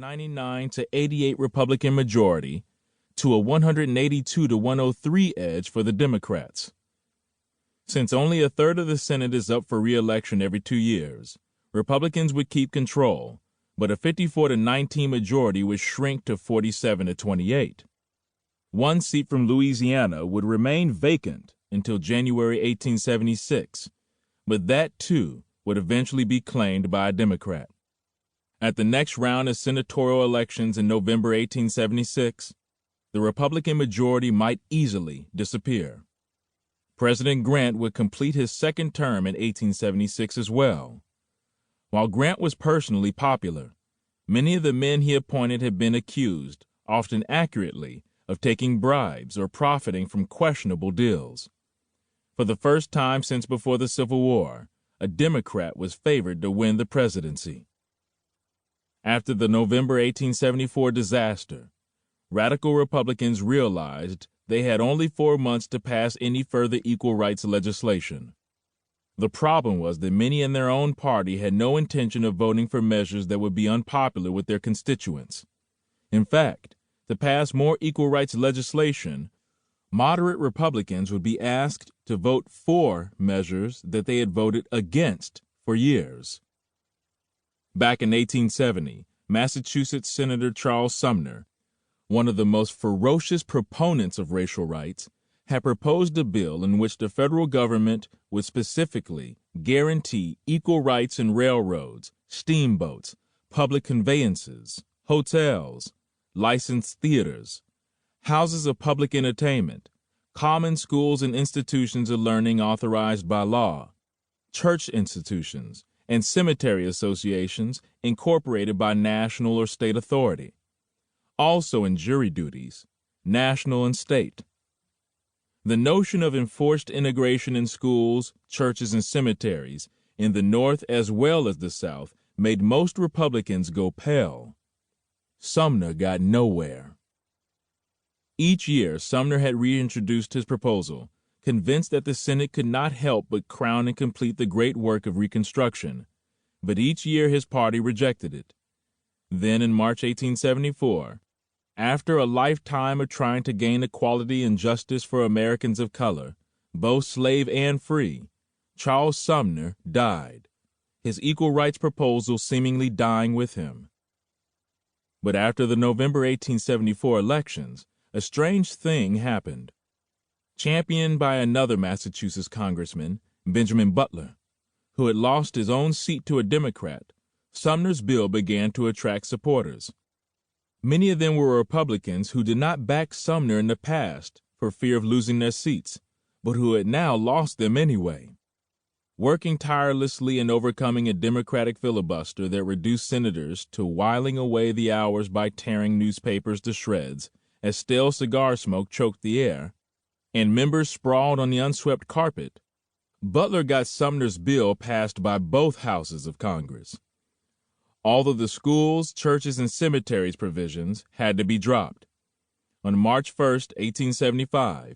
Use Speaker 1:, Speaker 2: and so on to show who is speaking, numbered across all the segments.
Speaker 1: 99 to 88 Republican majority to a 182 to 103 edge for the Democrats. Since only a third of the Senate is up for re-election every 2 years, Republicans would keep control, but a 54 to 19 majority would shrink to 47 to 28. One seat from Louisiana would remain vacant until January 1876, but that too would eventually be claimed by a Democrat. At the next round of senatorial elections in November 1876, the Republican majority might easily disappear. President Grant would complete his second term in 1876 as well. While Grant was personally popular, many of the men he appointed had been accused, often accurately, of taking bribes or profiting from questionable deals. For the first time since before the Civil War, a Democrat was favored to win the presidency. After the November 1874 disaster, radical Republicans realized they had only 4 months to pass any further equal rights legislation. The problem was that many in their own party had no intention of voting for measures that would be unpopular with their constituents. In fact, to pass more equal rights legislation, moderate Republicans would be asked to vote for measures that they had voted against for years. Back in 1870, Massachusetts Senator Charles Sumner, one of the most ferocious proponents of racial rights, had proposed a bill in which the federal government would specifically guarantee equal rights in railroads, steamboats, public conveyances, hotels, licensed theaters, houses of public entertainment, common schools and institutions of learning authorized by law, church institutions, and cemetery associations incorporated by national or state authority. Also in jury duties, national and state. The notion of enforced integration in schools, churches, and cemeteries in the North as well as the South made most Republicans go pale. Sumner got nowhere. Each year, Sumner had reintroduced his proposal, convinced that the Senate could not help but crown and complete the great work of Reconstruction, but each year his party rejected it. Then in March 1874, after a lifetime of trying to gain equality and justice for Americans of color, both slave and free, Charles Sumner died, his equal rights proposal seemingly dying with him. But after the November 1874 elections, a strange thing happened. Championed by another Massachusetts congressman, Benjamin Butler, who had lost his own seat to a Democrat, Sumner's bill began to attract supporters. Many of them were Republicans who did not back Sumner in the past for fear of losing their seats, but who had now lost them anyway. Working tirelessly and overcoming a Democratic filibuster that reduced senators to whiling away the hours by tearing newspapers to shreds as stale cigar smoke choked the air, and members sprawled on the unswept carpet, Butler got Sumner's bill passed by both houses of Congress. Although the schools, churches, and cemeteries provisions had to be dropped. On March 1, 1875,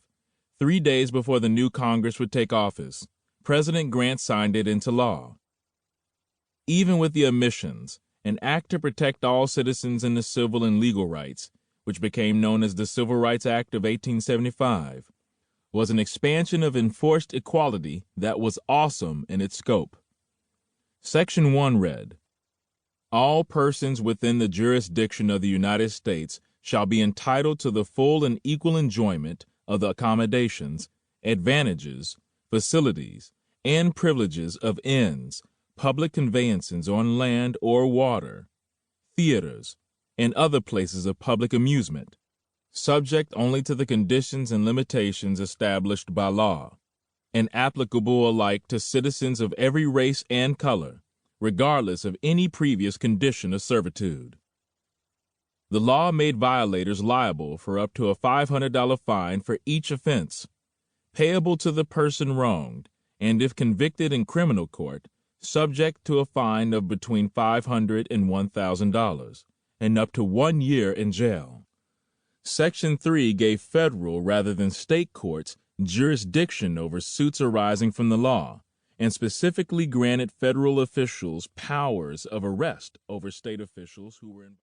Speaker 1: 3 days before the new Congress would take office, President Grant signed it into law. Even with the omissions, an act to protect all citizens in the civil and legal rights, which became known as the Civil Rights Act of 1875, was an expansion of enforced equality that was awesome in its scope. Section 1 read, "All persons within the jurisdiction of the United States shall be entitled to the full and equal enjoyment of the accommodations, advantages, facilities, and privileges of inns, public conveyances on land or water, theaters, and other places of public amusement, subject only to the conditions and limitations established by law, and applicable alike to citizens of every race and color, regardless of any previous condition of servitude." The law made violators liable for up to a $500 fine for each offense, payable to the person wronged, and if convicted in criminal court, subject to a fine of between $500 and $1,000, and up to 1 year in jail. Section 3 gave federal rather than state courts jurisdiction over suits arising from the law, and specifically granted federal officials powers of arrest over state officials who were involved.